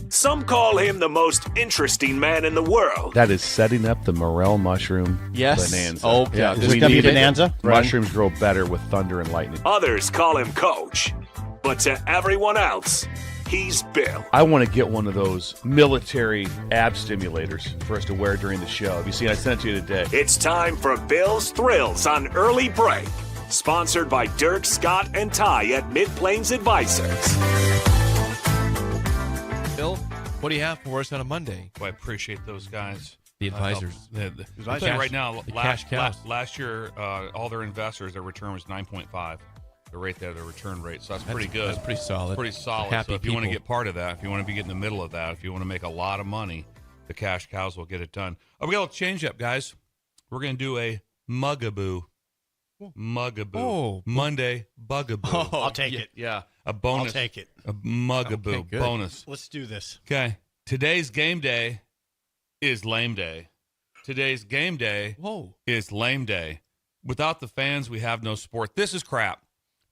Some call him the most interesting man in the world. That is setting up the morel mushroom bonanza. Oh, yeah. Is it going to be bonanza? Mushrooms grow better with thunder and lightning. Others call him Coach. But to everyone else, he's Bill. I want to get one of those military ab stimulators for us to wear during the show. Have you seen? I sent it to you today. It's time for Bill's Thrills on Early Break. Sponsored by Dirk, Scott, and Ty at Mid-Plains Advisors. Bill, what do you have for us on a Monday? Well, I appreciate those guys. The advisors. I'll tell you right now, cash cows. last year, all their investors, their return was 9.5. The rate there, their return rate. So that's pretty good. That's pretty solid. Pretty solid. Happy So if you want to people. get part of that, if you want to be in the middle of that, if you want to make a lot of money, the cash cows will get it done. Oh, we got a little change up, guys. We're going to do a mugaboo. Mugaboo. Oh. Monday bugaboo. Oh, I'll take it. Yeah, a bonus. I'll take it. A mugaboo Okay, good. bonus. Let's do this. Okay. Today's game day is lame day. Today's game day Whoa. is lame day. Without the fans, we have no sport. This is crap.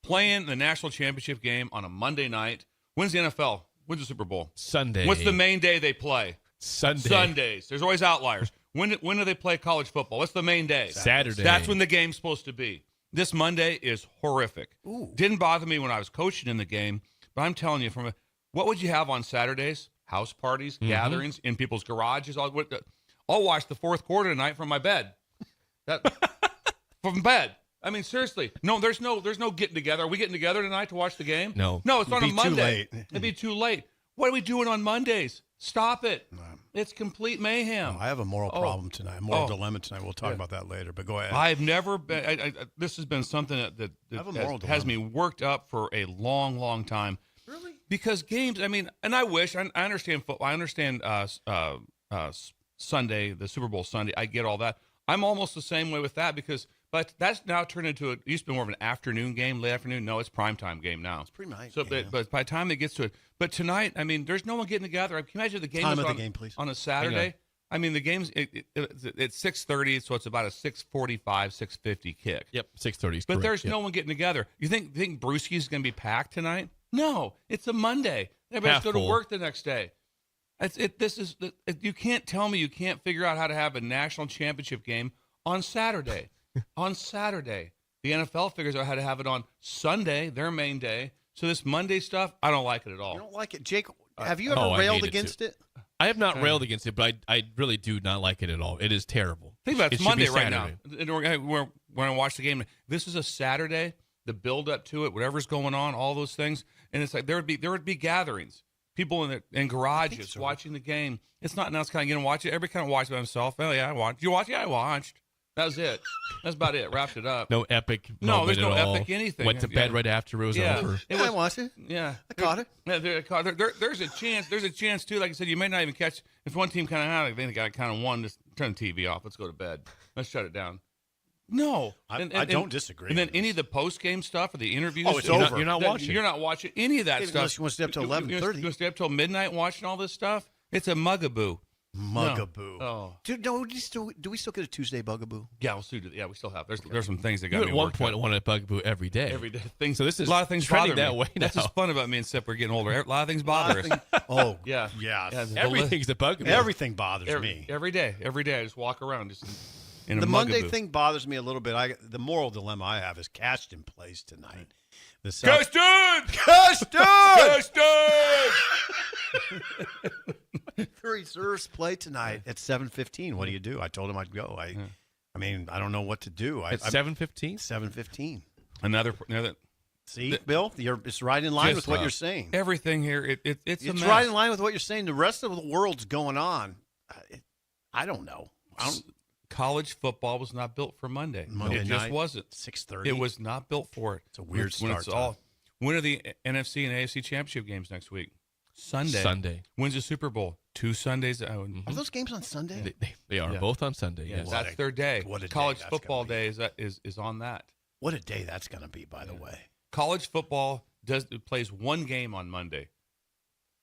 Playing the national championship game on a Monday night. When's the NFL? When's the Super Bowl? Sunday. What's the main day they play? Sunday. Sundays. There's always outliers. When do they play college football? What's the main day? Saturday. That's when the game's supposed to be. This Monday is horrific. Didn't bother me when I was coaching in the game, but I'm telling you, what would you have on Saturdays? House parties, gatherings in people's garages. I'll watch the fourth quarter tonight from my bed. From bed. I mean, seriously. No, there's no getting together. Are we getting together tonight to watch the game? No. No, it's on a It'd be too Monday. late. It'd be too late. What are we doing on Mondays? Stop it. It's complete mayhem. I have a moral problem tonight, a moral dilemma tonight. We'll talk about that later, but go ahead. I've never been. this has been something that have a moral has me dilemma. worked up for a long, long time. Really? Because games. I mean, and I wish I understand football. I understand Sunday, the Super Bowl Sunday. I get all that. I'm almost the same way with that but that's now turned into it used to be more of an afternoon game, late afternoon. No, it's primetime game now. It's pre-night So, game, but by the time it gets to it, but tonight, I mean, there's no one getting together. Can you imagine the game Time is of the on, game, please. on a Saturday? I mean, the game's it's 6:30, so it's about a 6:45, 6:50 kick. Yep, 6:30. But there's no one getting together. You think Brewski's going to be packed tonight? No, it's a Monday. Everybody's Half go to full. work the next day. You can't tell me you can't figure out how to have a national championship game on Saturday. On Saturday, the NFL figures out how to have it on Sunday, their main day. So this Monday stuff, I don't like it at all. You don't like it, Jake? Have you ever I railed hate it against too. it? I have not railed against it, but I really do not like it at all. It is terrible. Think about it, it's should be Monday right now. Saturday. And when I watch the game, this is a Saturday. The build up to it, whatever's going on, all those things, and it's like there would be gatherings, people in garages watching the game. It's not now. It's kind of gonna watch it. Everybody kind of watch by himself. Oh yeah, I watched. You watch? Yeah, I watched. That was it. That's about it. Wrapped it up. No epic. No, moment there's no at all. epic anything. Went to bed Yeah. right after it was over. I watched it. Yeah, I caught it. Yeah, there's a chance. There's a chance too. Like I said, you may not even catch. If one team kind of had, they got kind of won. Just turn the TV off. Let's go to bed. Let's shut it down. No, I don't disagree And then with any of the post game stuff or the interviews. Oh, it's you're over. You're not watching. You're not watching any of that stuff. Unless you want to stay up till 11:30. You want to stay up till midnight watching all this stuff? It's a mugaboo. Mugaboo. No. Oh, Dude, do we still get a Tuesday bugaboo? yeah, we'll do. Yeah, we still have. There's some things that You got at me one worked point up. wanted a bugaboo every day. Every day. Things. So this is a lot of things trending bother that me. way That's now. what's fun about me and Sip. We're getting older. A lot of things bother us. Oh, Yeah. yes. Yeah, the- Everything's a bugaboo. Everything bothers me. Every day. I just walk around just in a The Monday mugaboo. thing bothers me a little bit. The moral dilemma I have is Cashton plays tonight. The South- Cashton! The reserves play tonight at 7:15. What do you do? I told him I'd go. I mean, I don't know what to do. At 7:15. 7:15. Another. See, Bill, it's right in line Just, with what you're saying. Everything here, it's a It's mess. right in line with what you're saying. The rest of the world's going on. I don't know. College football was not built for Monday. Monday It just night, wasn't. 6:30. It was not built for it. It's a weird When it's start all. When are the NFC and AFC championship games next week? Sunday. When's the Super Bowl? 2 Sundays. Are those games on Sunday? They are Yeah. both on Sunday. Yeah, Yes. that's their day. what a day College that's football gonna be. day is on that. What a day that's going to be, by the way. College football plays one game on Monday,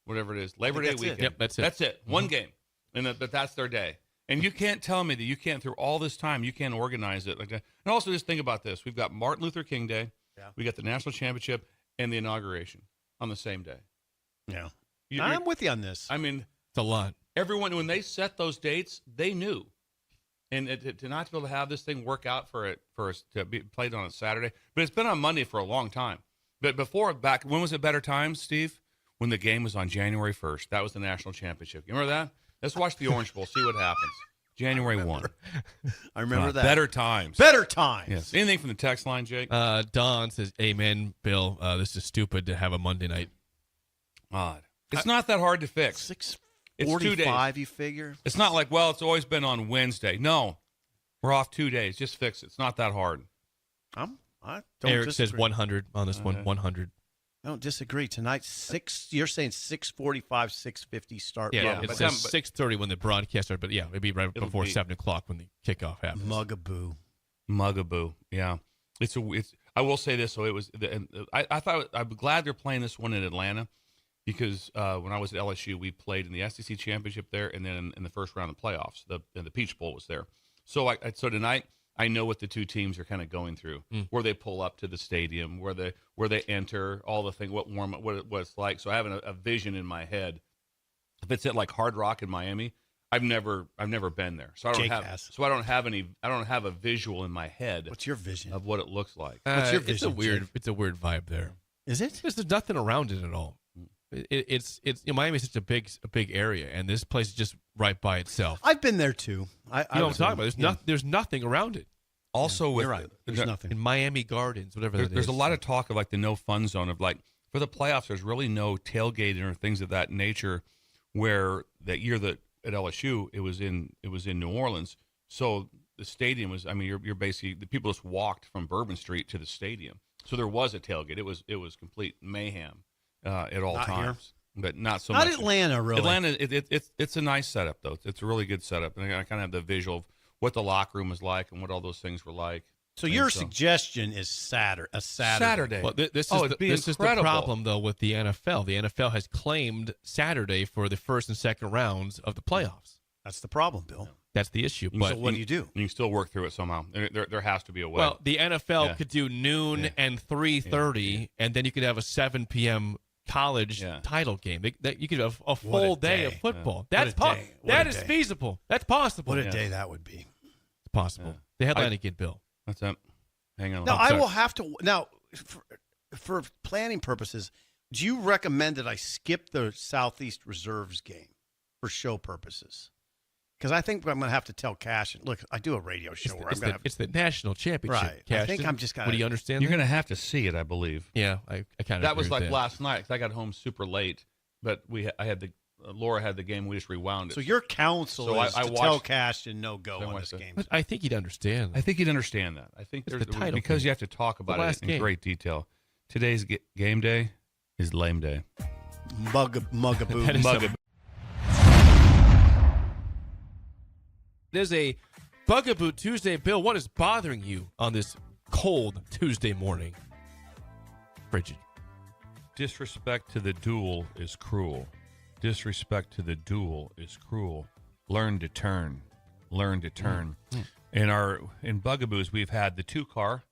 whatever it is, Labor Day that's it. weekend. Yep, that's it. That's it. One game, and that's their day. And you can't tell me that you can't, through all this time, you can't organize it like that. And also, just think about this: we've got Martin Luther King Day, we got the national championship, and the inauguration on the same day. Yeah. I'm with you on this. I mean, It's a lot. everyone, when they set those dates, they knew. And to not be able to have this thing work out for us to be played on a Saturday, but it's been on Monday for a long time. But before, back when was it better times, Steve? When the game was on January 1st. That was the national championship. You remember that? Let's watch the Orange Bowl, see what happens. January 1. I remember that. Better times. Better times. Yes. Anything from the text line, Jake? Don says, "Amen, Bill. This is stupid to have a Monday night." Odd. It's not that hard to fix. 6:45, you figure? It's not like, well, it's always been on Wednesday. No, we're off 2 days. Just fix it. It's not that hard. I don't Eric says disagree. 100 on this one. 100. I don't disagree. Tonight, you're saying 6:45, 6:50 start. Yeah, Yeah, it but says then- 6:30 when the broadcast started, but yeah, it'd be right It'll before be- 7 o'clock when the kickoff happens. Mugaboo. Mugaboo. Yeah. I will say this. So it was, I thought, I'm glad they're playing this one in Atlanta because when I was at LSU, we played in the SEC championship there. And then in the first round of the playoffs, the Peach Bowl was there. So so tonight, I know what the two teams are kind of going through, where they pull up to the stadium, where they enter, all the thing, what it's like. So I have a vision in my head. If it's at like Hard Rock in Miami, I've never been there, so I don't Jake have. has. So I don't have a visual in my head What's your vision? of what it looks like. What's your It's a vision, weird. Jake? It's a weird vibe there. Is it? There's nothing around it at all. It's Miami's such a big area, and this place is just right by itself. I've been there too. You know what I'm talking about? There's nothing around it. Also, with You're right. There's nothing. In Miami Gardens, whatever that is. there's a lot of talk of like the no fun zone of like for the playoffs. There's really no tailgating or things of that nature. Where that year that at LSU it was in New Orleans, so the stadium was. I mean, you're basically the people just walked from Bourbon Street to the stadium. So there was a tailgate. It was complete mayhem at all Not times, but not so Not much. Atlanta, really. Atlanta, it's a nice setup though. It's a really good setup, and I kind of have the visual of what the locker room was like and what all those things were like. So And your suggestion is Saturday. Saturday. Well, this it'd be is the incredible. problem though with the NFL. The NFL has claimed Saturday for the first and second rounds of the playoffs. That's the problem, Bill. That's the issue. So But So what do you do? You can still work through it somehow. There has to be a way. well, the NFL Yeah. could do noon Yeah. and 3:30, and then you could have a 7 p.m. college Yeah. title game. You could have a What a full day of day. football. Yeah. That's What a day. What that a is day. feasible. That's possible. What a Yeah. day that would be. It's possible. Yeah. The headline again, Bill. That's it. Hang on. Now, Oh, I sorry. will have to. Now, for planning purposes, do you recommend that I skip the Southeast Reserves game for show purposes? Because I think I'm going to have to tell Cash. Look, I do a radio show where I'm It's going the, to. it's the national championship. Right. I Cashton. think I'm just gonna- What do you understand? You're that? going to have to see it, I believe. Yeah, I kind of. That was like last night 'cause I got home super late, but Laura had the game. We just rewound it. So your counsel So is I to tell watched- Cash and no go I on watched this it. game. But I think he'd understand. I think you'd understand that. I think It's there's the title because game. you have to talk about last it in game. great detail. Today's game day is lame day. Mugaboo. That is Mugaboo. It is a Bugaboo Tuesday. Bill, what is bothering you on this cold Tuesday morning? Frigid. Disrespect to the duel is cruel. Disrespect to the duel is cruel. Learn to turn. Learn to turn. In Bugaboos, we've had the 2-car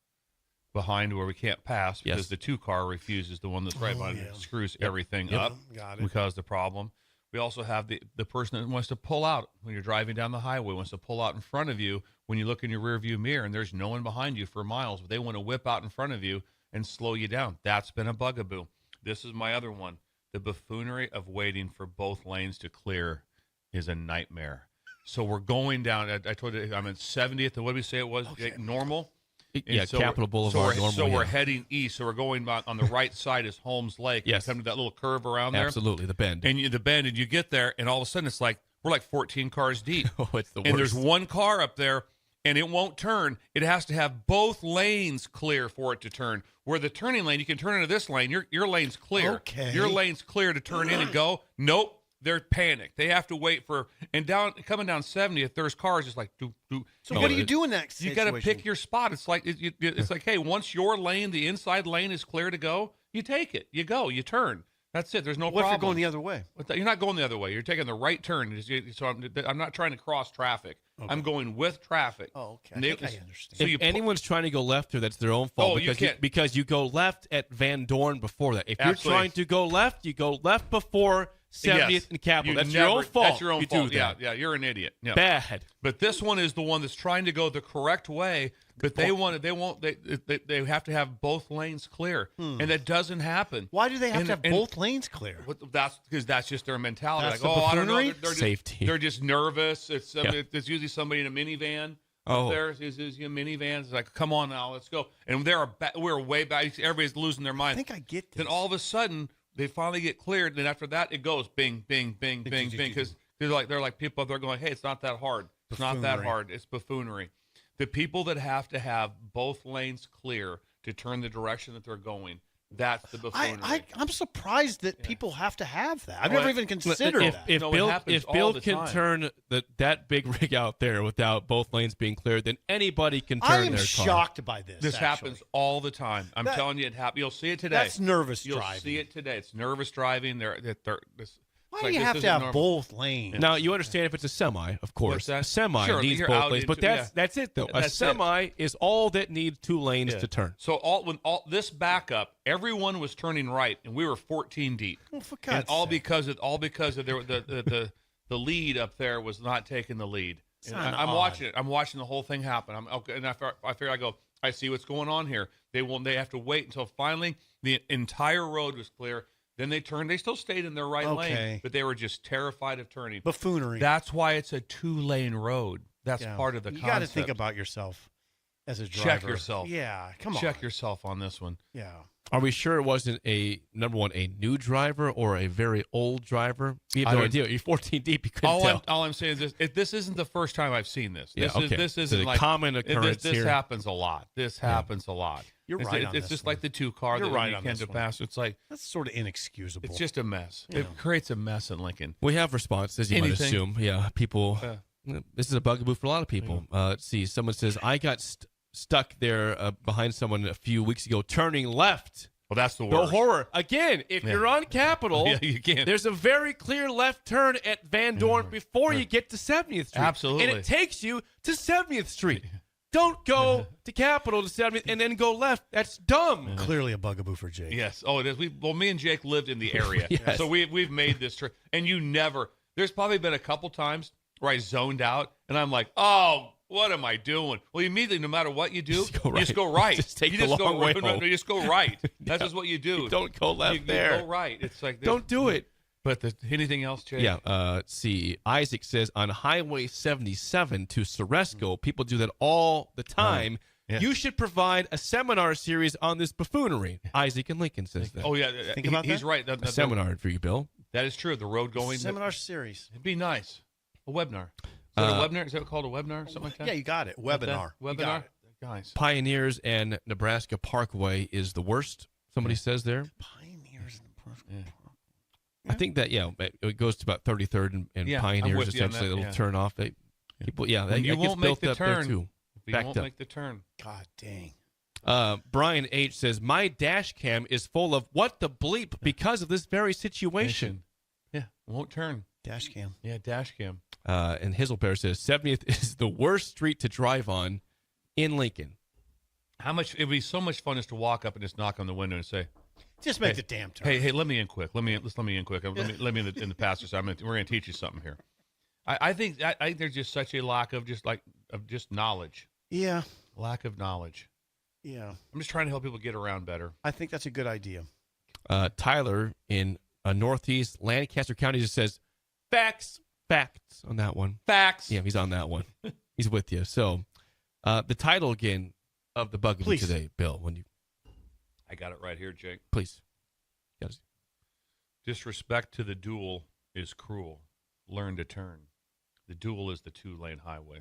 behind where we can't pass because Yes. the 2-car refuses. The one that's right behind yeah. screws everything Yep. up. Got it. We cause the problem. We also have the person that wants to pull out when you're driving down the highway, wants to pull out in front of you when you look in your rearview mirror and there's no one behind you for miles, but they want to whip out in front of you and slow you down. That's been a bugaboo. This is my other one. The buffoonery of waiting for both lanes to clear is a nightmare. So we're going down. I told you I'm at 70th. What did we say it was? Okay. Normal? Yeah, And so Capitol we're- Boulevard. So, normal, we're yeah. heading east. So we're going on the right side is Holmes Lake. Yes. And come to that little curve around there. Absolutely, the bend. And the bend, and you get there, and all of a sudden it's like we're like 14 cars deep. Oh, it's the worst. And there's one car up there, and it won't turn. It has to have both lanes clear for it to turn. Where the turning lane, you can turn into this lane. Your lane's clear. Okay. Your lane's clear to turn in and go. Nope. They're panicked. They have to wait for coming down 70th. There's cars just like do. So what do you do in that You situation? got to pick your spot. It's like it's like, hey, once your lane, the inside lane is clear to go, you take it. You go. You turn. That's it. There's no What if problem. you're going the other way? You're not going the other way. You're taking the right turn. So I'm not trying to cross traffic. Okay. I'm going with traffic. Oh, okay. I And they- think I understand. So if you anyone's trying to go left here, that's their own fault. Oh, you can't. because you go left at Van Dorn before that. If Absolutely. you're trying to go left, you go left before 70th Yes. and Capitol. You That's your own fault. That's your own you fault. Do that. Yeah, you're an idiot. Yeah. Bad. But this one is the one that's trying to go the correct way, but they have to have both lanes clear, and that doesn't happen. Why do they have And- to have and- both lanes clear? That's because that's just their mentality. That's Like, the oh, I don't know, buffoonery? they're just, Safety. They're just nervous. It's Yeah. it's usually somebody in a minivan. Oh. Up there is a minivan. It's like, come on now, let's go. And we're way back. Everybody's losing their I mind. think I get this. Then all of a sudden they finally get cleared, and then after that it goes bing, bing, bing, bing, bing, because they're like people up there going, hey, it's not that hard. It's not that Buffoonery. hard. It's buffoonery. The people that have to have both lanes clear to turn the direction that they're going, that's the buffoonery. I'm surprised that people have to have that. I've Well, never even considered if, that. If No, it Bill, happens if all Bill the can time. turn that big rig out there without both lanes being cleared, then anybody can turn I am their car. shocked by this. This actually. happens all the time. I'm That- telling you, it happens. You'll see it today. That's nervous You'll driving. see it today. It's nervous driving. Why do you have to have both lanes? Now you understand if it's a semi, of course. What's that? A semi Sure, needs you're both out lanes, but into- that's it though. A That's it. semi is all that needs two lanes to turn. So when this backup, everyone was turning right, and we were 14 deep. Well, for And God's all sake. because of the lead up there was not taking the lead. And kinda I'm odd. watching it. I'm watching the whole thing happen. I'm okay, and I figure I go, I see what's going on here. They have to wait until finally the entire road was clear. Then they turned. They still stayed in their right Okay. lane, but they were just terrified of turning. buffoonery. That's why it's a 2-lane road. That's Yeah. part of the You concept. got to think about yourself as a driver. Check yourself. Yeah, come on. Check yourself on this one. Yeah. Are we sure it wasn't a number one, a new driver or a very old driver? We have I no don't- idea. You're 14 deep. You couldn't tell. All I'm saying is this isn't the first time I've seen this. Yeah, okay. This It's isn't a like common occurrence This here. happens a lot. This happens a lot. You're It's- right It's, on this just one. like the 2-car You're that right you on can't this do one. past. It's like That's sort of inexcusable. it's just a mess. Yeah. It creates a mess in Lincoln. We have responses, you might Anything. assume. Yeah, people. Yeah. This is a bugaboo for a lot of people. Let's see. Someone says, I got stuck there behind someone a few weeks ago turning left. Well, that's the The worst. horror. Again, if Yeah. you're on Capitol, Yeah, you can't. there's a very clear left turn at Van Dorn before you get to 70th Street. Absolutely. And it takes you to 70th Street. Don't go to Capitol to 70th and then go left. That's dumb. Clearly a bugaboo for Jake. Yes. Oh, it is. Me and Jake lived in the area, Yes. so we've made this trip. And you never. There's probably been a couple times where I zoned out, and I'm like, oh. What am I doing? Well, immediately, no matter what you do, Just go you just right. go right. Just take you the just long go way right. No, home. you just go right. That's just what you do. Don't go left you there. go right. It's like Don't do it. But anything else, Jake? Yeah. Let's see. Isaac says on Highway 77 to Ceresco, people do that all the time. Yeah. You should provide a seminar series on this buffoonery. Isaac and Lincoln says that. Oh yeah. Think about he's that? right. A seminar for you, Bill. That is true. The road going. Seminar series. It'd be nice. A webinar. Is that a webinar? Is that called a webinar? Something like that? Yeah, you got it. Like that? Webinar. You Webinar. got it. Guys. Pioneers and Nebraska Parkway is the worst. Somebody says there. Pioneers in the I think that it goes to about 33rd and Yeah, I'm Pioneers with you on essentially. that, A little yeah. turn off. People, that You gets won't make built the up there turn. too. You Backed won't up. make the turn. God dang. Brian H says my dash cam is full of what the bleep because of this very situation. Yeah. Won't turn. Dash cam. Yeah. Dash cam. And Hizzlebear says 70th is the worst street to drive on in Lincoln. How much? It'd be so much fun just to walk up and just knock on the window and say, Just make Hey, the damn turn. "Hey, let me in quick. Let me in quick. Let me in the passenger side. We're going to teach you something here." I think there's just such a lack of just knowledge. Yeah. Lack of knowledge. Yeah. I'm just trying to help people get around better. I think that's a good idea. Tyler in Northeast Lancaster County just says facts on that one. Facts. Yeah, he's on that one. He's with you. So the title again of the bugaboo Please. today, Bill, when you I got it right here, Jake. please. Yes. Disrespect to the duel is cruel. Learn to turn. The duel is the 2-lane highway.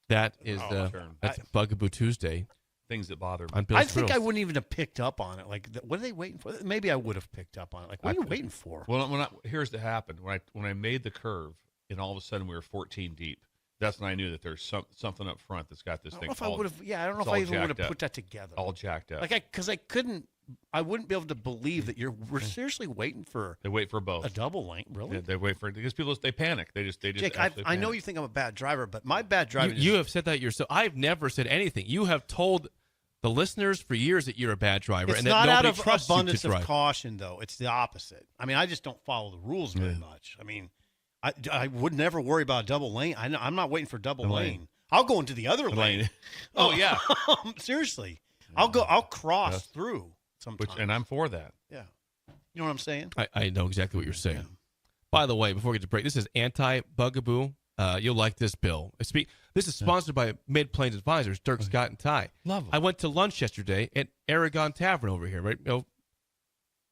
That is turn. that's Bugaboo Tuesday Things that bother me. on Bill's I think I Thrills. wouldn't even have picked up on it. Like, what are they waiting for? Maybe I would have picked up on it. Like, what are you waiting for? Well, here's the happen. When I made the curve, and all of a sudden we were 14 deep. That's when I knew that there's something up front that's got this I thing. don't know if I would have. Yeah, I don't know it's if I all even would have jacked up. put that together. all jacked up. Like, because I wouldn't be able to believe that we're seriously waiting for They wait for both. a double lane. Really? Yeah, they wait for it because people they panic. They just Jake, absolutely I know panic. you think I'm a bad driver, but my bad driving. You have said that yourself. I've never said anything. You have told the listeners for years that you're a bad driver It's and that not out nobody of trusts abundance you to of drive. caution, though. It's the opposite. I mean, I just don't follow the rules very much. I mean, I would never worry about a double lane. I'm not waiting for double lane. I'll go into the other lane. Oh, yeah. Seriously. I'll cross through sometimes. And I'm for that. Yeah. You know what I'm saying? I know exactly what you're saying. By the way, before we get to break, this is Anti-Bugaboo. You'll like this, Bill. This is sponsored by Mid-Plains Advisors, Dirk, Scott, and Ty. Love 'em. I went to lunch yesterday at Aragon Tavern over here, right?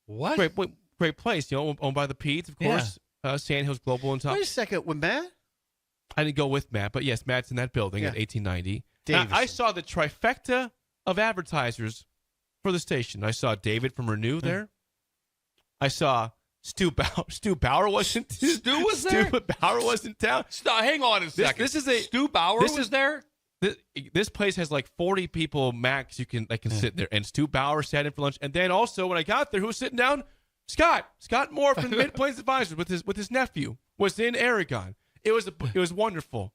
What? Great place, owned by the Pete's, of course. Sand Hills Global on top. Wait a second. With Matt? I didn't go with Matt, but yes, Matt's in that building at 1890. Davison. I saw the trifecta of advertisers for the station. I saw David from Renew there. I saw Stu Bauer. Stu Bauer wasn't. Stu was there? Stu Bauer was in town. Stop, hang on a second. This is a Stu Bauer this was is- there? This place has like 40 people max that can sit there, and Stu Bauer sat in for lunch. And then also when I got there, who was sitting down? Scott Moore from the Mid Plains Advisors with his nephew was in Aragon. It was wonderful.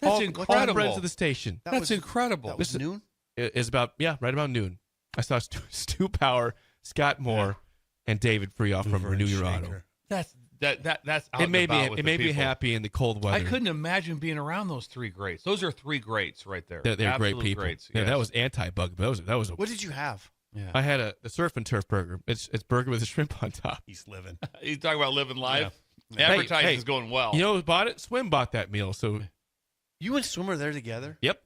That's all incredible. friends of the station. That's incredible. That was This is- noon? It is about right about noon. I saw Stu Bauer, Scott Moore, and David Frioff from Renew Your Auto. That's out It made and about with me the people. happy in the cold weather. I couldn't imagine being around those three greats. Those are three greats right there. They're great Absolute people. Greats, Yeah, yes. that was anti-bug. That was a. What did you have? Yeah. I had the surf and turf burger. It's burger with a shrimp on top. He's living. You talking about living life? Yeah. Advertising Hey, is going well. You know who bought it? Swim bought that meal. So You and Swimmer are there together? yep.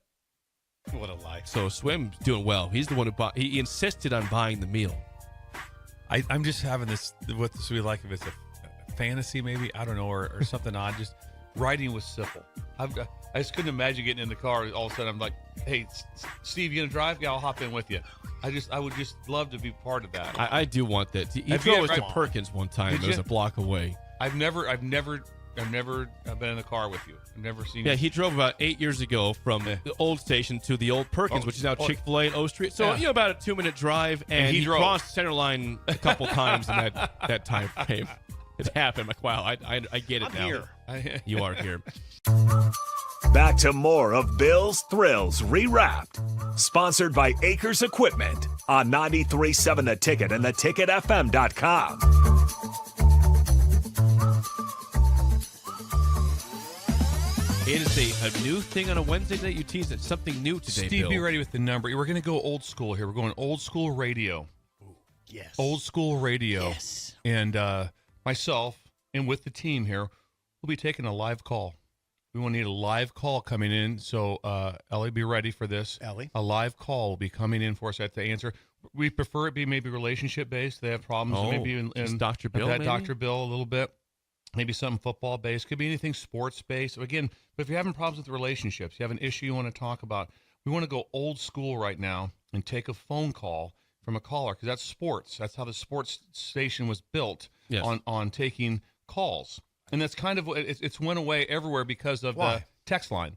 What a life. So Swim's doing well. He's the one who bought. He insisted on buying the meal. I'm just having this. What this we like if it's a fantasy, maybe I don't know, or something odd. Just Riding with Sipple. I just couldn't imagine getting in the car. All of a sudden, I'm like, "Hey, Steve, you gonna drive? Yeah, I'll hop in with you." I would just love to be part of that. I do want that. He Have you drove us ever- to Perkins one time. Did It was you? a block away. I've never been in the car with you. I've never seen. Yeah, you. he drove about 8 years ago from the old station to the old Perkins, which is now Chick-fil-A and O Street. So, Yeah. about a 2-minute drive, and he he drove. crossed center line a couple times in that time frame. It happened. Like, wow, I get it I'm now. here. You are here. Back to more of Bill's Thrills Rewrapped. Sponsored by Acres Equipment on 93.7 The Ticket and theticketfm.com. It is a new thing on a Wednesday that you teased. It's something new today, Steve, Bill. be ready with the number. We're going to go old school here. We're going old school radio. Yes. Old school radio. Yes. And myself and with the team here, we'll be taking a live call. We will need a live call coming in. So, Ellie, be ready for this. Ellie? A live call will be coming in for us at the answer. We prefer it be maybe relationship-based. They have problems. Oh, maybe in just Dr. Bill, that maybe? Dr. Bill a little bit. Maybe something football-based. Could be anything sports-based. Again, but if you're having problems with relationships, you have an issue you want to talk about, we want to go old school right now and take a phone call from a caller because that's sports. That's how the sports station was built, Yes. on taking calls. And that's kind of it's went away everywhere because of Why? the text line.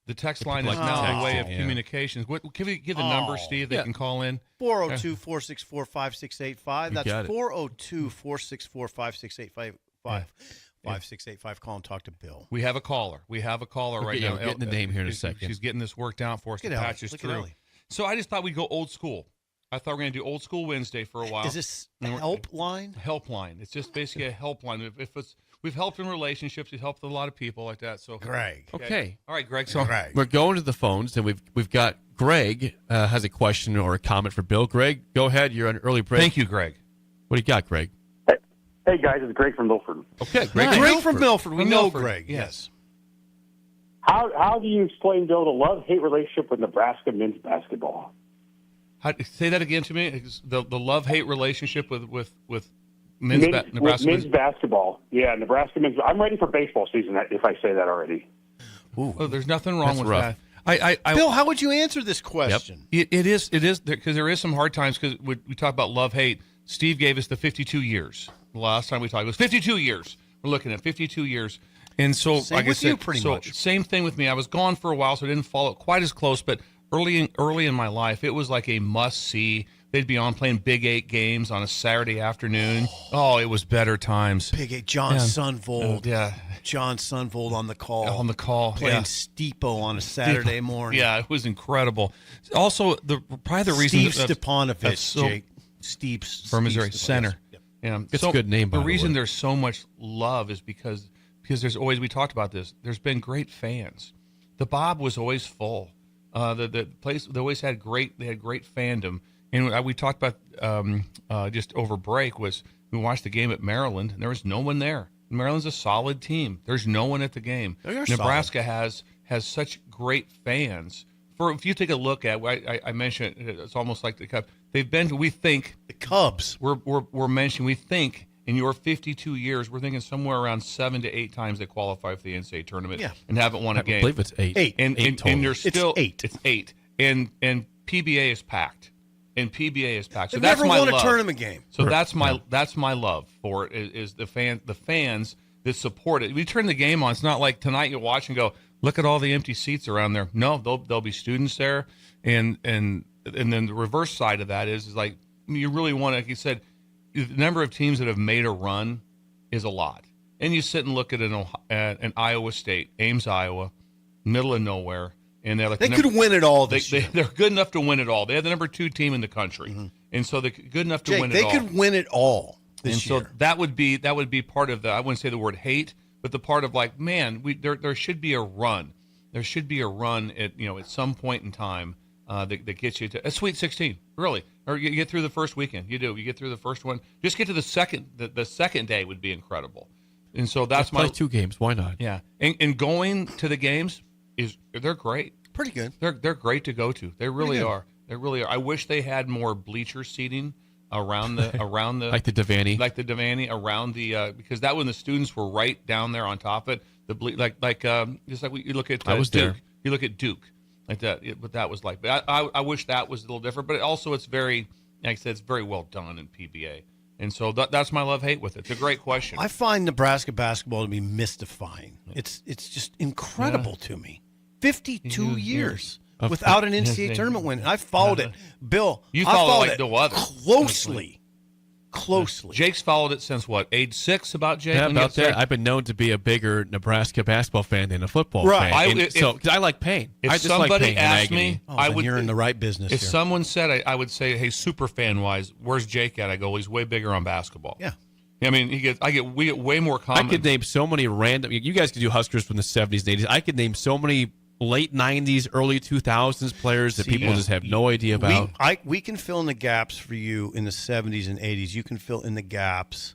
The text line is like now texting, a way of yeah. communications. Can we give the number, Oh. Steve? They Yeah. can call in. 402-464-5685. You That's got it. 402-464-5685. 5685. Call and talk to Bill. We have a caller. We have a caller right yeah, now. we're getting the name here in a second. She's getting this worked out for us. Look to at patch Ellie. us Look at through. Ellie. So I just thought we'd go old school. I thought we were going to do old school Wednesday for a while. Is this And we're- helpline? helpline? It's just basically a helpline. If it's we've helped in relationships, we've helped a lot of people like that. So Greg. Okay. all right, Greg. So Greg. We're going to the phones, and we've got Greg has a question or a comment for Bill. Greg, go ahead. You're on early break. thank you, Greg. What do you got, Greg? Hey guys, it's Greg from Milford. Okay, Greg. Greg from Milford. We From know Milford, Greg. yes. How do you explain, Bill, the love-hate relationship with Nebraska men's basketball? Say that again to me. It's the love-hate relationship with men's Nebraska men's basketball. Yeah, Nebraska men's. I'm ready for baseball season. If I say that already. Oh, there's nothing wrong That's with rough. that. I Bill, how would you answer this question? it is because there is some hard times because we talk about love-hate. Steve gave us the 52 years. The last time we talked, it was 52 years. We're looking at 52 years. And so, Same like I with said, you, pretty so much. same thing with me. I was gone for a while, so I didn't follow it quite as close. But early in my life, it was like a must-see. they'd be on playing Big 8 games on a Saturday afternoon. Oh, it was better times. Big Eight, John Sunvold. Yeah. John Sunvold on the call. On the call. Playing yeah. Steepo on a Saturday morning. Yeah, it was incredible. Also, probably the reason Steve Stepanovich, that's so, Jake. Steve from Missouri, Stepanovich. center. Yep. Yeah, It's a good name, by The the reason way. there's so much love is because there's always, we talked about this, there's been great fans. The Bob was always full. The place, they always had great fandom. And we talked about just over break was we watched the game at Maryland and there was no one there. Maryland's a solid team. There's no one at the game. They are Nebraska has such great fans. If you take a look at, I mentioned it's almost like the Cubs. They've been. We think The Cubs. we're mentioning. We think in your 52 years, we're thinking somewhere around 7 to 8 times they qualify for the NCAA tournament and haven't won a I game. believe it's 8. Eight. And total. you're It's still 8. It's 8. And PBA is packed. And PBA is packed. So They've that's never my won love. a tournament game. So that's my love for it is the fans that support it. We turn the game on. It's not like tonight you watch and go, look at all the empty seats around there. No, there'll be students there, and then the reverse side of that is like you really want to. Like you said, the number of teams that have made a run is a lot, and you sit and look at an Iowa State, Ames, Iowa, middle of nowhere, and they're like They could win it all this year. they're good enough to win it all. They have the number 2 team in the country, and so they're good enough to Jake, win it they all. could win it all this And year. so that would be part of the, I wouldn't say the word hate, but the part of like, man, there should be a run. There should be a run at some point in time that gets you to a Sweet 16, really, or you get through the first weekend. You get through the first one. Just get to the second. The second day would be incredible. And so that's Play my 2 games. Why not? yeah. And going to the games they're great. Pretty good. They're great to go to. They really good. are. They really are. I wish they had more bleacher seating around the Like the Devaney. like the Devaney around the because that when the students were right down there on top of it. Just like you look at I was Duke. there. You look at Duke like that. What that was like. But I wish that was a little different. But also it's very, like I said, it's very well done in PBA. And so that's my love-hate with it. It's a great question. I find Nebraska basketball to be mystifying. It's just incredible to me. 52 years without an NCAA tournament win. I followed it. Bill, You I followed followed like it no other. closely. Jake's followed it since what, age 6? About Jake? Yeah, when you about got started? that. I've been known to be a bigger Nebraska basketball fan than a football Right. fan. If Because I like pain. If I just somebody like pain and asked agony. me, Oh, I then would. you're in the right business If here. someone said, I would say, hey, super fan wise, where's Jake at? I go, he's way bigger on basketball. Yeah. I mean, we get way more I comments. could name so many random. You guys could do Huskers from the 70s and 80s. I could name so many late 90s, early 2000s players that people just have no idea about. We can fill in the gaps for you in the 70s and 80s. You can fill in the gaps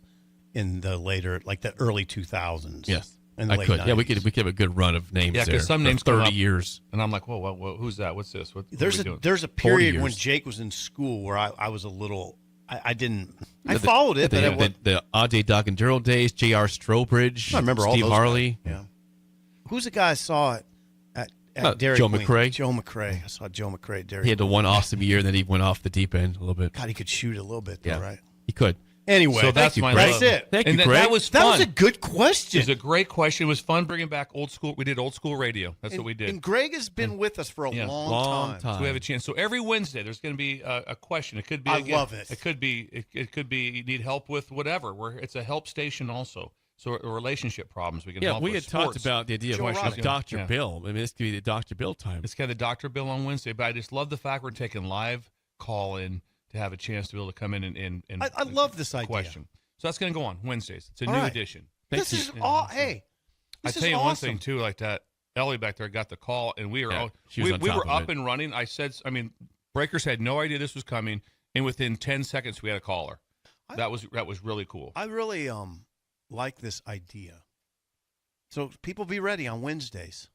in the later, like the early 2000s. Yes, And the I late could. 90s. Yeah, we could have a good run of names Yeah, 'cause there. some for names come 30 up. years. And I'm like, whoa, who's that? What's this? What are There's we doing? a 40 period when years. Jake was in school where I was a little. I didn't. I followed it, but The Ade Daganduro days, J.R. Strobridge, I remember all Steve those Harley. guys. Yeah. Who's the guy I saw at Dairy Joe Queen? McRae. Joe McRae. I saw Joe McRae at Dairy He had the one awesome year, and then he went off the deep end a little bit. God, he could shoot a little bit, though, Yeah, right? he could. Anyway, So that's you, my Greg. love. That's it. Thank And you, that Greg. was That fun. was a good It question. was a great question. It was fun bringing back old school. We did old school radio. That's what we did. And Greg has been with us for a Yeah. long time. So we have a chance. So every Wednesday, there's going to be a question. It could be. I again, love it. It could be. It could be. You need help with whatever. It's a help station also. So relationship problems we can Yeah, help we with. had talked Sports. about the idea Joe of Rogan. Dr. Yeah. Bill. I mean, this could be the Dr. Bill time. It's got the Dr. Bill on Wednesday, but I just love the fact we're taking live call in to have a chance to be able to come in and I love this idea. question. So that's going to go on Wednesdays. It's a All new right. edition. This is Yeah. all. Hey, I this tell is you awesome. one thing too, like that Ellie back there got the call, and we were Yeah, out, she was we on we top were of up it. and running. I mean, Breakers had no idea this was coming, and within 10 seconds we had a caller. That was really cool. I really like this idea. So people be ready on Wednesdays.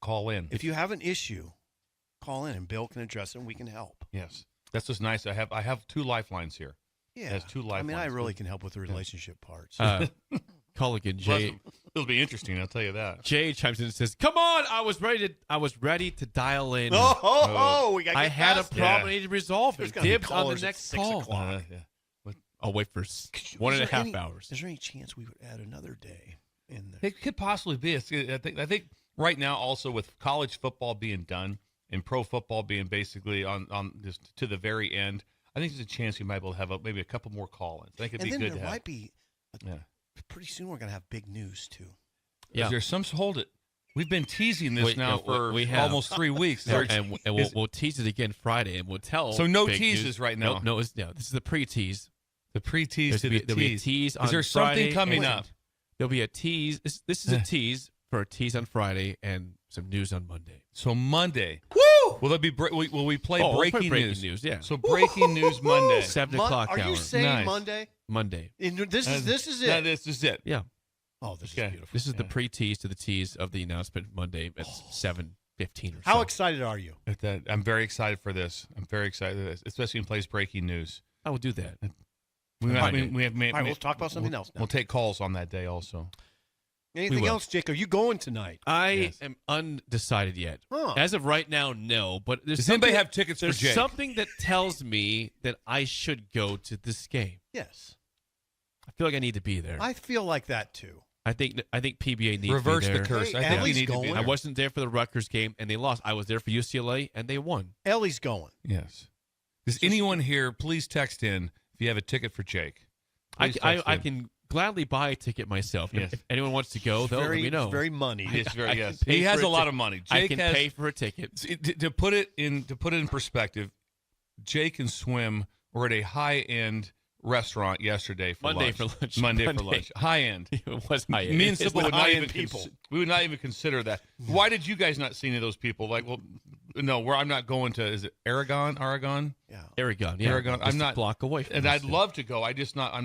Call in. If you have an issue, call in and Bill can address it and we can help. Yes, that's just nice. I have 2 lifelines here. Yeah. Has 2 I mean, I lifelines. really can help with the relationship parts. Culligan Jay. It'll be interesting. I'll tell you that. Jay chimes in and says, "Come on, I was ready to dial in. we got. I had a problem. I needed to resolve There's it. gonna be Dibs on the callers at next 6 call. o'clock. Yeah. I'll wait for 1.5 hours. Is there any chance we would add another day in there? It could possibly be. I think right now also with college football being done and pro football being basically on just to the very end, I think there's a chance we might be able to have maybe a couple more call-ins. I think it'd And be then good there to have. might be, Yeah. pretty soon we're going to have big news, too. Yeah. Is there some? Hold it. We've been teasing this now for we have. almost 3 weeks. And we'll tease it again Friday, and we'll tell. So no big teases news. right now. No, this is the pre-tease. The pre-tease to the There'll be a tease. tease on Is there Friday, something coming and up? There'll be a tease. This is a tease for a tease on Friday and some news on Monday. So Monday. Woo! Will we play Oh, we'll play breaking breaking news? news, yeah. So breaking news Monday. 7 o'clock Are hour. you saying Nice. Monday? Monday. This is No, it. this is it. Yeah. Oh, this Okay. is beautiful. This is the pre-tease to the tease of the announcement Monday at 7:15 or so. How excited are you? I'm very excited for this. I'm very excited for this, especially when it plays breaking news. I will do that. We All have, right. we have, All right, we'll talk about something else now. We'll take calls on that day also. Anything will. else, Jake? Are you going tonight? I Yes. am undecided yet. Huh. As of right now, no. But there's Does anybody something- have tickets for There's Jake? something that tells me that I should go to this game. Yes. I feel like I need to be there. I feel like that, too. I think PBA needs Reverse to be the there. curse. Hey, I think we Ellie's need to going. be I there. wasn't there for the Rutgers game, and they lost. I was there for UCLA, and they won. Ellie's going. Yes. Does anyone here please text in if you have a ticket for Jake? Please text I in. can gladly buy a ticket myself. Yes. If anyone wants to go, they'll let me know. It's very money. Yes, very, I yes. can pay He has for a a lot ticket. of money. I Jake can has, pay for a ticket. to put it in perspective. Jake and Swim were at a high end restaurant yesterday for Monday lunch. for lunch. Monday for Monday. lunch. High end. It was high. Me and It's Sybil not would not high-end even people. we would not even consider that. Why did you guys not see any of those people? Like, well, no, where I'm not going to. Is it Aragon? Yeah. Aragon. Yeah, Aragon. just I'm a not block away from and us. I'd love to go. I'm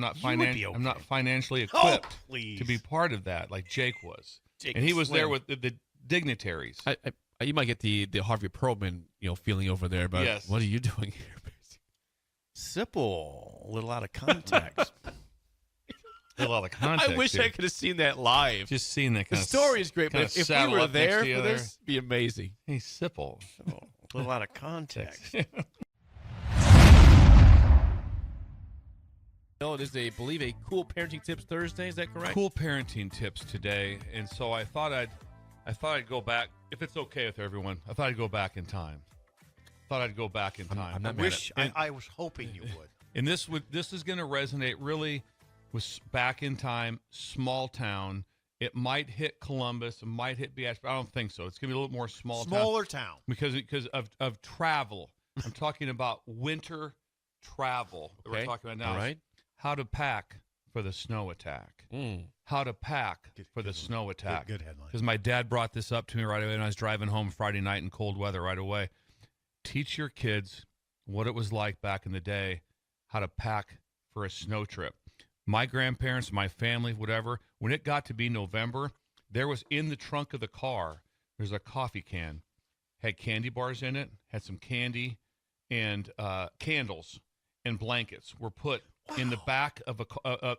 not You would be I'm not okay. financially Oh, equipped please. to be part of that, like Jake was. Jake And he was there Swim. with the dignitaries. You might get the Harvey Perlman feeling over there, but Yes. what are you doing here? Sipple, a little out of context. A lot of context. I wish here. I could have seen that live. just seen that The kind story is great, kind but of if we saddle were up next there to you for there. this, it'd be amazing. Hey, Sipple. A little out of context. No, it is I believe a Cool Parenting Tips Thursday. Is that correct? Cool parenting tips today, and so I thought I'd go back, if it's okay with everyone. I thought I'd go back in time. I'm I'm not mad Wish I was hoping you would. And this is going to resonate really with back in time, small town. It might hit Columbus, it might hit BH, but I don't think so. It's going to be a little more Smaller town. because of travel. I'm talking about winter travel that we're Okay. talking about now. All right. How to pack for the snow attack. How to pack for the snow attack. Good headline. Because my dad brought this up to me right away when I was driving home Friday night in cold weather right away. Teach your kids what it was like back in the day, how to pack for a snow trip. My grandparents, my family, whatever, when it got to be November, there was in the trunk of the car, there's a coffee can, had candy bars in it, had some candy, and candles and blankets were put in the back of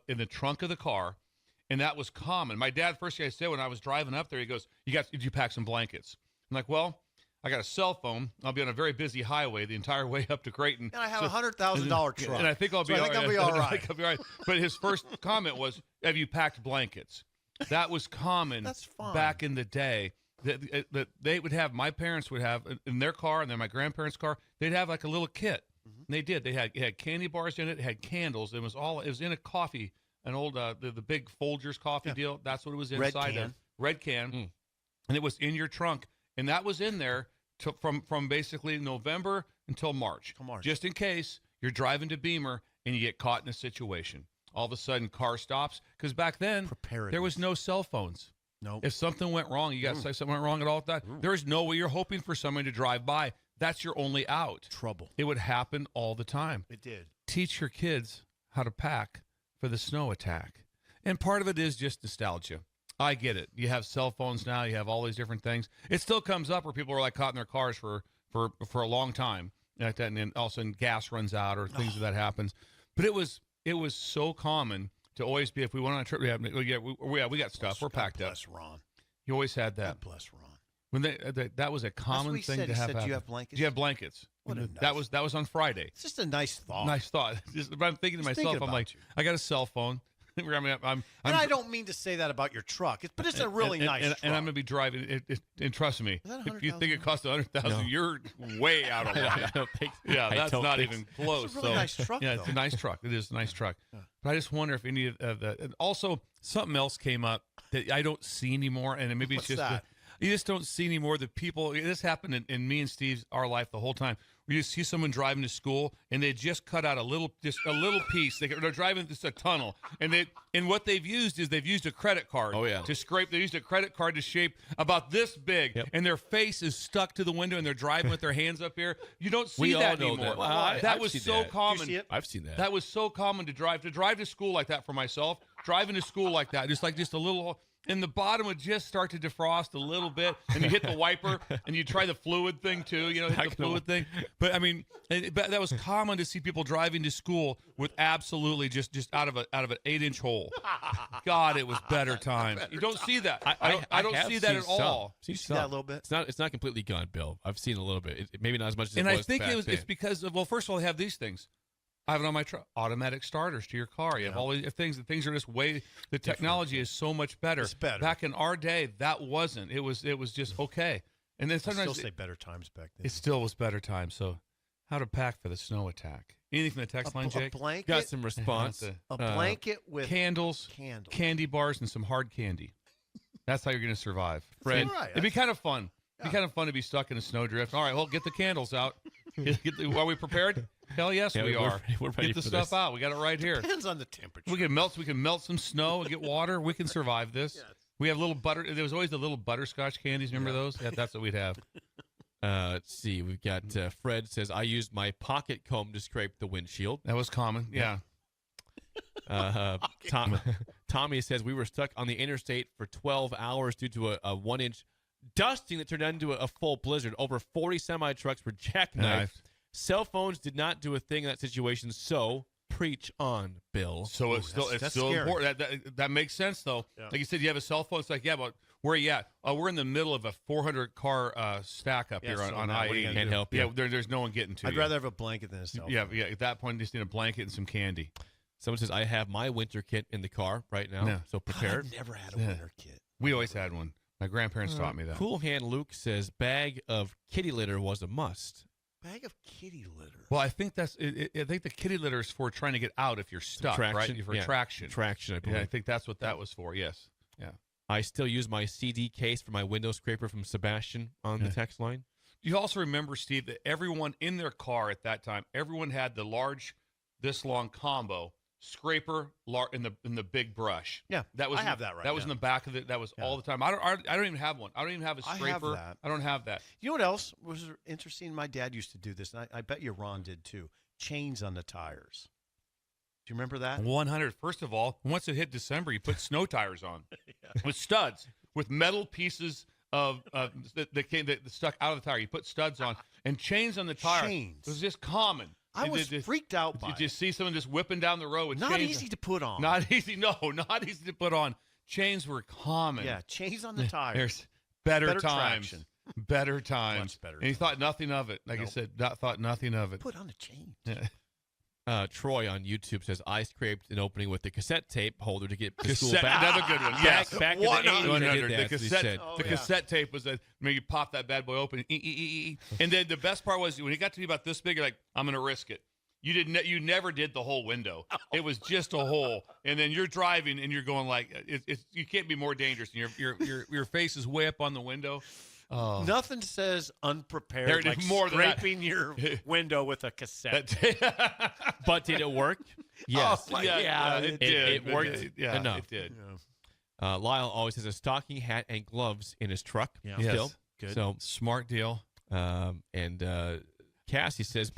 in the trunk of the car, and that was common. My dad, first thing I said when I was driving up there, he goes, "Did you pack some blankets?" I'm like, "Well, I got a cell phone. I'll be on a very busy highway the entire way up to Creighton. And I have a $100,000 truck. And I think I'll be So I all think I'll right. be all I right. think I'll be all right. But his first comment was, "Have you packed blankets?" That was common That's fine. back in the day. That they would have, my parents would have in their car, and then my grandparents' car, they'd have like a little kit. Mm-hmm. And they did. It had candy bars in it. It had candles. It was in a coffee, an old the big Folgers coffee deal. That's what it was Red inside there. can. Red can, and it was in your trunk, and that was in there from basically November until March, just in case you're driving to Beamer and you get caught in a situation. All of a sudden, car stops because back then there was no cell phones. Nope. If something went wrong, you got to say something went wrong at all that. There is no way you're hoping for somebody to drive by. That's your only out. Trouble. It would happen all the time. It did. Teach your kids how to pack for the snow attack. And part of it is just nostalgia. I get it. You have cell phones now. You have all these different things. It still comes up where people are like caught in their cars for a long time, like that, and then all of a sudden gas runs out or things of that happens. But it was so common to always be, if we went on a trip, we got stuff. We're packed up. Bless Ron. You always had that. God bless Ron. When that was a common what he thing said. to He have. said, "Do you happen. have blankets?" Do you have blankets? What a that nice- was on Friday. It's just a nice thought. Nice thought. But I'm thinking to Just myself, thinking I'm like, about you. I got a cell phone. I'm And I don't mean to say that about your truck, but it's a really nice truck. and I'm going to be driving. And trust me, that if you think it 100,000? costs 100,000, you're way out of line. I don't think. Yeah, I that's don't not think even so. close. It's a really nice truck, Yeah, it's though. a nice truck. It is a nice truck. But I just wonder if any of the and also Something else came up that I don't see anymore, and maybe What's it's just that? you just don't see anymore the people. This happened in me and Steve's our life the whole time. You see someone driving to school, and they just cut out a little piece. They're driving just a tunnel, and what they've used is they've used a credit card. Oh, yeah. To scrape. They used a credit card to shape about this big, and their face is stuck to the window, and they're driving with their hands up here. You don't see We all that know anymore. that. Well, I've was seen so that. common. Do you see it? I've seen that. That was so common to drive to school like that for myself. Driving to school like that, just a little, and the bottom would just start to defrost a little bit, and you hit the wiper, and you try the fluid thing too, hit the fluid thing. But I mean, but that was common to see people driving to school with absolutely just out of an 8-inch hole. God, it was better times. You don't see that. I don't have see that seen at some. all. Seen see that a little bit? It's not completely gone, Bill. I've seen a little bit. Maybe not as much as And it I was think back it's then. because of, well, first of all, I have these things. I have it on my truck. Automatic starters to your car. You have all these things. The things are just way. The technology is so much better. It's better. Back in our day, that wasn't. It was just okay. And then I sometimes still say better times back then. it still was better time. So, how to pack for the snow attack? Anything from the text line, a Jake? blanket, Got some response. a blanket with Candles, candles. candy bars, and some hard candy. That's how you're going to survive. Fred, All right. It'd be kind of fun. It'd be kind of fun to be stuck in a snowdrift. All right, well, get the candles out. Are we prepared? Hell yes, Yeah, we are. we're ready Get the for stuff this. out. We got it right here. Depends on the temperature. We can melt some snow and get water. We can survive this. We have little butter. There was always the little butterscotch candies. Remember those? Yeah, that's what we'd have. let's see. We've got Fred says, I used my pocket comb to scrape the windshield. That was common. Yeah. Tommy says, we were stuck on the interstate for 12 hours due to a 1-inch dusting that turned into a full blizzard. Over 40 semi-trucks were jackknifed. Nice. Cell phones did not do a thing in that situation, so preach on, Bill. So it's still that's still scary. important. That makes sense though. Like you said, you have a cell phone. It's like, yeah, but where are you at? We're in the middle of a 400 car stack up Yeah, here so on now what are you I-80. gonna Can't do? help you. Yeah, there's no one getting to I'd you. rather have a blanket than a cell phone. Yeah. At that point, you just need a blanket and some candy. Someone says, I have my winter kit in the car right now, Yeah. so prepared. I've never had a winter kit. We always had one. My grandparents taught me that. Cool Hand Luke says, bag of kitty litter was a must. Bag of kitty litter. Well, I think I think the kitty litter is for trying to get out if you're stuck, right? For Yeah. traction. Traction, I believe. Yeah, I think that's what that was for. Yes. Yeah. I still use my CD case for my window scraper from Sebastian on the text line. You also remember, Steve, that everyone in their car at that time, everyone had the large, this long combo scraper in the big brush. Yeah, that was I have that right That was in now. the back of it. That was all the time. I don't even have one. I don't even have a I have scraper. that. I don't have that. You know what else was interesting? My dad used to do this, and I bet you Ron did too. Chains on the tires. Do you remember that? 100. First of all, once it hit December, you put snow tires on with studs, with metal pieces of that stuck out of the tire. You put studs on and chains on the tire. Chains. It was just common. I was freaked out by You it. just see someone just whipping down the road with Not chains. easy to put on. Not easy. No, not easy to put on. Chains were common. Yeah, chains on the tires. There's better Better times. traction. Better times. Much better And he times. thought nothing of it. Like I Nope. said, thought nothing of it. Put on a chain. Troy on YouTube says, I scraped an opening with the cassette tape holder to get to school Cassette, back. another good one. Yes. Back in the 100. 80s, I did that, The that's what he cassette, said. Oh, the yeah. cassette tape was you pop that bad boy open, and then the best part was when it got to be about this big, you're like, I'm going to risk it. You never did the whole window. It was just a hole, and then you're driving and you're going like, you can't be more dangerous. And your face is way up on the window. Oh. Nothing says unprepared There- like more than that. scraping your window with a cassette. But did it work? Yes. Oh, yeah, it it did. worked Yeah, enough. it did. Lyle always has a stocking hat and gloves in his truck. Yeah. Still. Yes. Good. So, Smart deal. and Cassie says,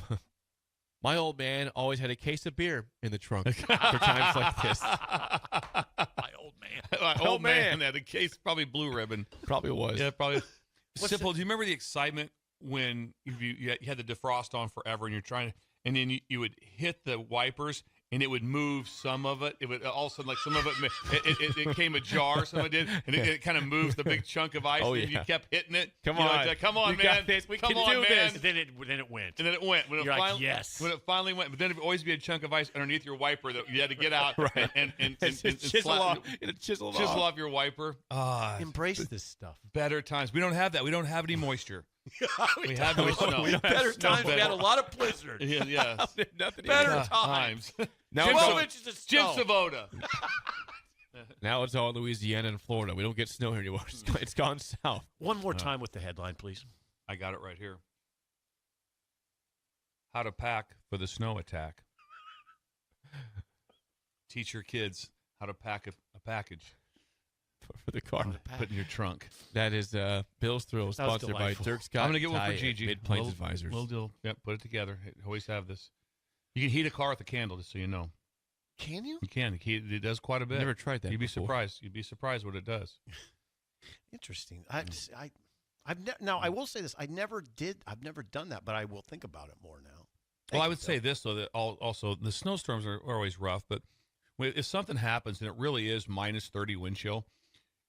my old man always had a case of beer in the trunk for times like this. My old man. My old man had a case, probably blue ribbon. Probably was. Yeah, probably. Simple. Do you remember the excitement when you had the defrost on forever and you're trying to, and then you would hit the wipers and it would move some of it. It would all of a sudden, like some of it came ajar, some of it did, and it kind of moves the big chunk of ice. Oh, and you yeah. kept hitting it. Come You know, on. like, come on, You man. got this. We come can on, do man. this. And then it went. And then it went. When it You're like, finally, yes. When it finally went, but then it would always be a chunk of ice underneath your wiper that you had to get out Right. and Chisel off. It'll chisel off your wiper. Embrace this stuff. Better times. We don't have that. We don't have any moisture. We have no snow. We don't have Better snow. times. We had a lot of blizzard. Yeah. Nothing Better even. times. Now Jim it's, 12 all, inches of Jim snow. Savoda. now it's all in Louisiana and Florida. We don't get snow here anymore. It's gone south. One more time with the headline, please. I got it right here. How to pack for the snow attack. Teach your kids how to pack a package. For the car. Put in your trunk. That is Bill's Thrills, That was sponsored by delightful. Dirk Scott. I'm going to get one Ty for Gigi. Mid Plains Little- Advisors. Little deal. Yep, put it together. Always have this. You can heat a car with a candle, just so you know. Can you? You can. It does quite a bit. Never tried that You'd be before. surprised. You'd be surprised what it does. Interesting. Now I will say this. I've never done that, but I will think about it more now. Well, I would say this, though, that also the snowstorms are always rough, but if something happens and it really is minus 30 wind chill,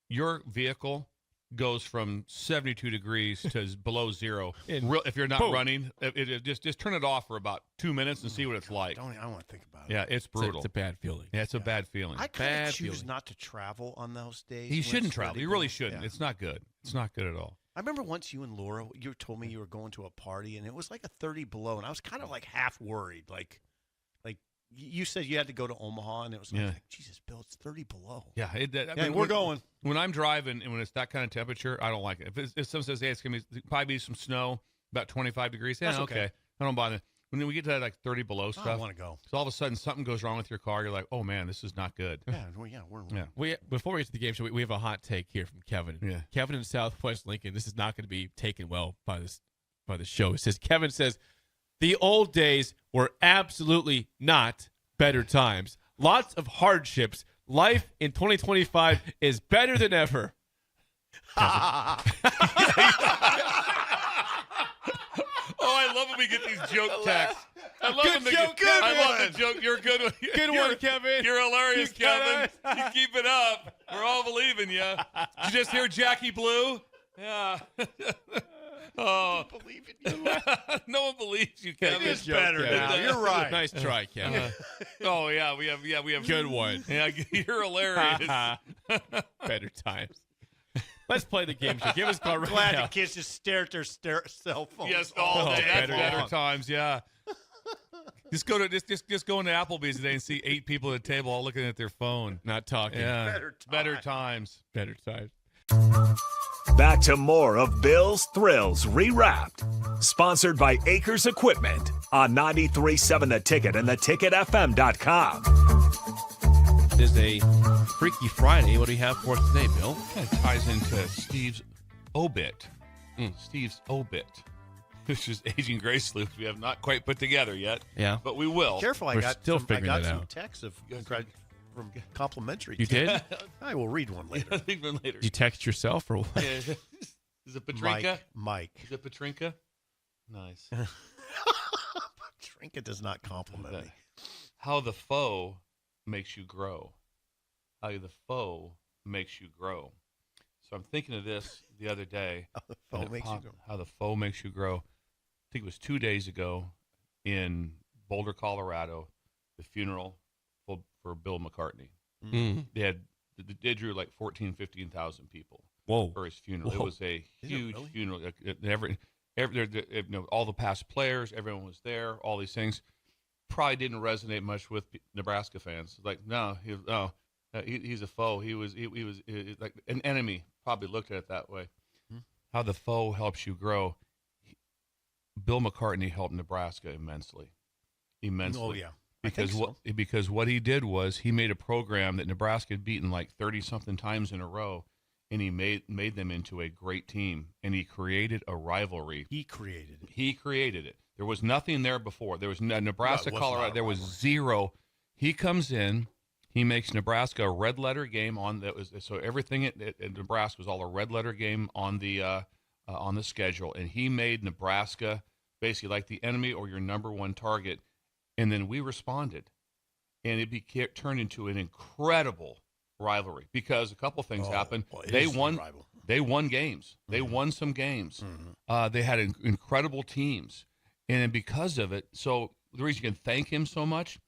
your vehicle goes from 72 degrees to below zero. If you're not boom. running, just turn it off for about 2 minutes and see what it's like. I don't want to think about it. Yeah, it's brutal. It's a bad feeling. Yeah, it's a bad feeling. I kind Bad of choose feeling. not to travel on those days. You when shouldn't it's travel. 30 You really below. shouldn't. Yeah. It's not good. It's not good at all. I remember once you and Laura, you told me you were going to a party, and it was like a 30 below, and I was kind of like half worried. Like you said you had to go to Omaha, and it was like, Yeah. Jesus, Bill, it's 30 below. Yeah, We're going. When I'm driving and when it's that kind of temperature, I don't like it. If someone says, "Hey, it's gonna be probably be some snow, about 25 degrees," yeah, That's okay. I don't bother. When we get to that like 30 below I stuff, want to go. so all of a sudden something goes wrong with your car. You're like, "Oh man, this is not good." We're Yeah. Before we get to the game show, we have a hot take here from Kevin. Yeah. Kevin in Southwest Lincoln. This is not going to be taken well by the show. It says Kevin says the old days were absolutely not better times. Lots of hardships. Life in 2025 is better than ever. Oh, I love when we get these joke texts. I love Good when joke, I love Kevin. the joke. You're good. Good one, Kevin. You're hilarious, You got Kevin. You keep it up. We're all believing you. Did you just hear Jackie Blue? Yeah. Oh, believe in you. no one believes you, Kevin. It's better Kevin. now. You're right. Nice try, Kevin. Oh yeah, we have Good one. Yeah, you're hilarious. Better times. Let's play the game show. Give us a call right Glad now. the kids just stare at their cell phones. Yes, all day. That's better better times. times. Yeah. Just go into Applebee's today and see 8 people at a table all looking at their phone. Not talking. Yeah, Better times. Better times. Back to more of Bill's Thrills Rewrapped. Sponsored by Acres Equipment on 93.7 The Ticket and theticketfm.com. It is a Freaky Friday. What do you have for us today, Bill? Kind of ties into Steve's obit. Steve's obit, which is aging gracefully, which we have not quite put together yet. Yeah. But we will. Careful, We're still figuring I it got some out. texts from complimentary. You did? I will read one later. Even later. Did you text yourself or what? Yeah. Is it Patrinka? Mike. Is it Patrinka? Nice. Trinket does not compliment me. How the foe makes you grow. How the foe makes you grow. So I'm thinking of this the other day. How the foe and it makes you popped- grow. How the foe makes you grow. I think it was 2 days ago in Boulder, Colorado, the funeral for Bill McCartney. Mm. They drew like 14,000, 15,000 people Whoa. for his funeral. Whoa. It was a Is it huge really? funeral. All the past players, everyone was there. All these things probably didn't resonate much with Nebraska fans. Like, he's a foe. He was like an enemy. Probably looked at it that way. How the foe helps you grow. Bill McCartney helped Nebraska immensely. Oh, yeah. I think Because what he did was he made a program that Nebraska had beaten like 30-something times in a row, and he made them into a great team, and he created a rivalry. He created it. He created it. There was nothing there before. There was Nebraska, No, it was Colorado. not a There was rivalry. zero. He comes in. He makes Nebraska a red letter game so everything at Nebraska was all a red letter game on the schedule, and he made Nebraska basically like the enemy or your number one target. And then we responded. and it turned into an incredible rivalry because a couple things happened. Well, it They is a won. rival. They won games. They won some games. They had incredible teams, and then because of it, so the reason you can thank him so much,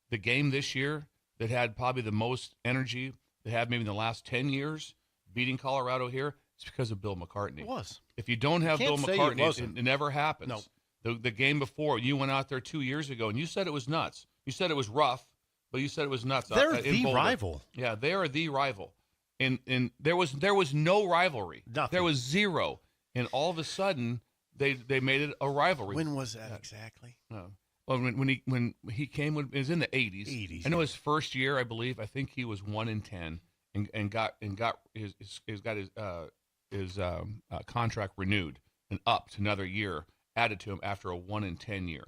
the game this year that had probably the most energy they had maybe in the last 10 years, beating Colorado here, it's because of Bill McCartney. It was. If you don't have You Bill can't say it McCartney, wasn't. it never happens. No. The game before, you went out there 2 years ago, and you said it was nuts. You said it was rough, but you said it was nuts. They're in the Boulder. rival. Yeah, they are the rival. And there was no rivalry. Nothing. There was zero. And all of a sudden, they made it a rivalry. When was that exactly? Well, when he came, it was in the 80s. 80s, I know his first year, I believe. I think he was 1-10, and got his contract renewed and up to another year added to him after a 1-10 year.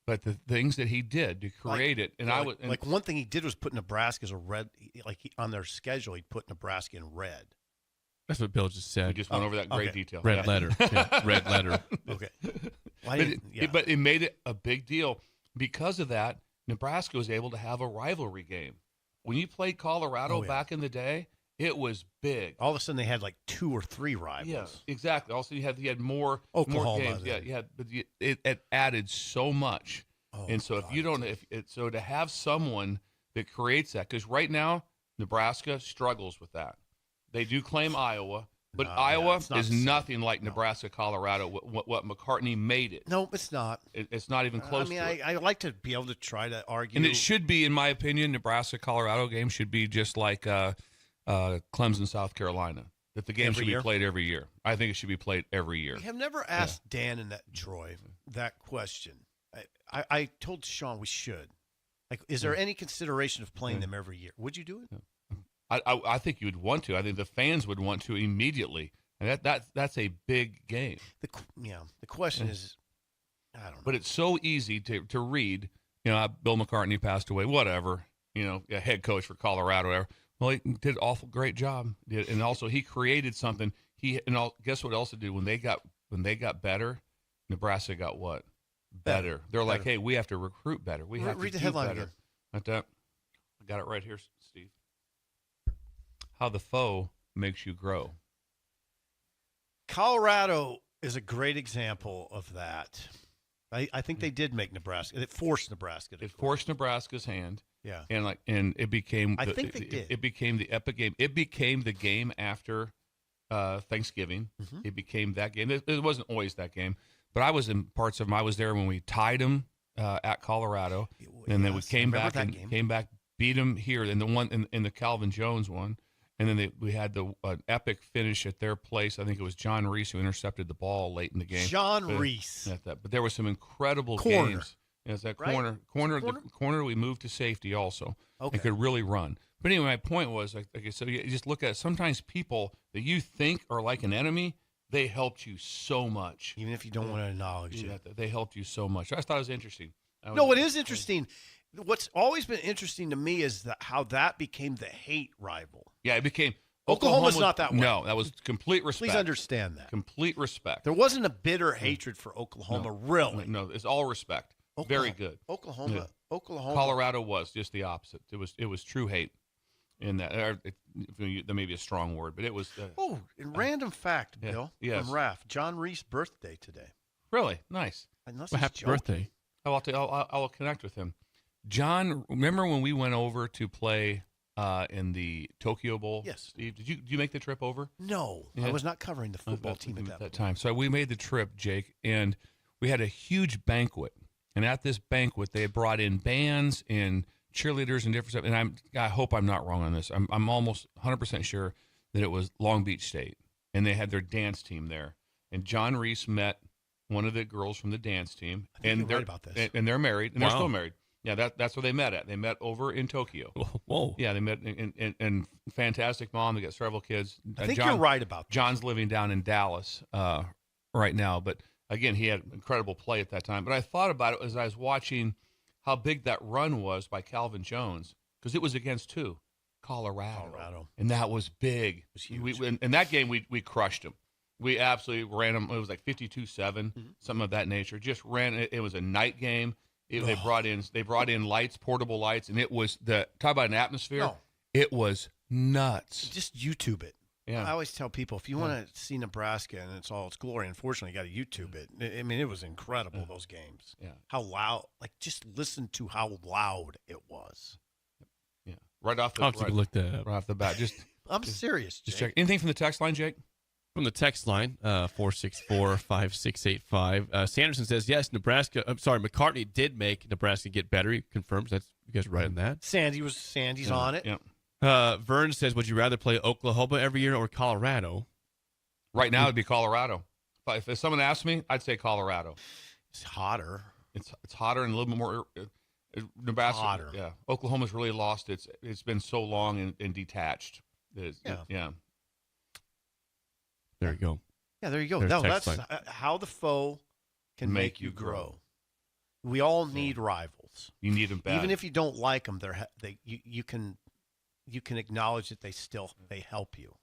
But the things that he did to create it, and like one thing he did was put Nebraska as a red, on their schedule, he put Nebraska in red. That's what Bill just we said. just went over that great okay. detail. Red Yeah. letter. Yeah, red letter. Okay. But it made it a big deal. Because of that, Nebraska was able to have a rivalry game. When you played Colorado back in the day, it was big. All of a sudden, they had like 2 or 3 rivals. Yeah, exactly. Also, you had more Oklahoma, games. then. Yeah, but it added so much. Oh, and so if you don't, so to have someone that creates that, because right now Nebraska struggles with that. They do claim Iowa, but Iowa it's not is the same. nothing like Nebraska, Colorado. What McCartney made it. No, it's not. It's not even close. I mean, to it. I like to be able to try to argue. And it should be, in my opinion, Nebraska-Colorado game should be just like Clemson-South Carolina. That the game Every should year? be played every year. I think it should be played every year. We have never asked Dan and Troy that question. I told Sean we should. Like, is there any consideration of playing them every year? Would you do it? I think you would want to. I think the fans would want to immediately. And that's a big game. The question is, I don't know. But it's so easy to read. You know, Bill McCartney passed away. Whatever. You know, a head coach for Colorado. Whatever. Well, he did an awful great job. And also he created something. Guess what else to do when they got better? Nebraska got what? Better. They're like, hey, we have to recruit better. We have to read the do headline better. again. I got it right here, Steve. How the foe makes you grow. Colorado is a great example of that. I think they did make Nebraska. It forced Nebraska to It forced Nebraska's hand. Yeah. And it became. I think they did. It became the epic game. It became the game after Thanksgiving. Mm-hmm. It became that game. It wasn't always that game, but I was in parts of them. I was there when we tied them at Colorado, and then we came back beat them here, and the one in the Calvin Jones one, and then we had an epic finish at their place. I think it was John Reese who intercepted the ball late in the game. John Reese. But there were some incredible Corner. games. Yes, that Right? corner. We moved to safety also. Okay. And could really run. But anyway, my point was, like I said, you just look at it. Sometimes people that you think are like an enemy, they helped you so much. Even if you don't want to acknowledge it. They helped you so much. I just thought it was interesting. No, it is interesting. What's always been interesting to me is how that became the hate rival. Yeah, it became. Oklahoma's not that way. No, that was complete respect. Please understand that. Complete respect. There wasn't a bitter hatred for Oklahoma, really. No, it's all respect. Very good. Oklahoma. Colorado was just the opposite. It was true hate. In that, there may be a strong word, but it was. Random fact, Bill. Yes. From Raph. John Reese's birthday today. Really nice. Unless Well, he's happy joking. birthday. I will connect with him. John, remember when we went over to play in the Tokyo Bowl? Yes. Steve, did you make the trip over? No, Yeah. I was not covering the football team at that time. So we made the trip, Jake, and we had a huge banquet. And at this banquet, they had brought in bands and cheerleaders and different stuff. And I hope I'm not wrong on this. I'm almost 100% sure that it was Long Beach State, and they had their dance team there. And John Reese met one of the girls from the dance team, think and you're they're right about this. and they're married, and they're Wow. still married. Yeah, that's where they met at. They met over in Tokyo. Whoa. Yeah, they met and fantastic mom. They got several kids. I think you're right about that. John's living down in Dallas right now, but again, he had incredible play at that time. But I thought about it as I was watching how big that run was by Calvin Jones, because it was against who? Colorado. And that was big. It was huge. In that game, we crushed them. We absolutely ran them. It was like 52-7, something of that nature. Just ran. It was a night game. They brought in lights, portable lights, and it was talk about an atmosphere. No. It was nuts. Just YouTube it. Yeah. I always tell people, if you want to see Nebraska and it's all its glory, unfortunately, you got to YouTube it. I mean, it was incredible, those games. Yeah. How loud, just listen to how loud it was. Yeah. Right off the I'll take a look that up. right off the bat. I'm serious, Just Jake. check. Anything from the text line, Jake? From the text line, 464-5685. Sanderson says, yes, McCartney did make Nebraska get better. He confirms that's you guys are right on that. Sandy's on it. Yeah. Vern says, would you rather play Oklahoma every year or Colorado? Right now, it'd be Colorado. If someone asked me, I'd say Colorado. It's hotter. It's hotter and a little bit more. Nebraska, Hotter. yeah. Oklahoma's really lost it's been so long and detached. Yeah. There you go. Yeah, there you go. There's No, text that's line. how the foe can make you grow. We all need rivals. You need them bad. Even if you don't like them, you can acknowledge that they help you.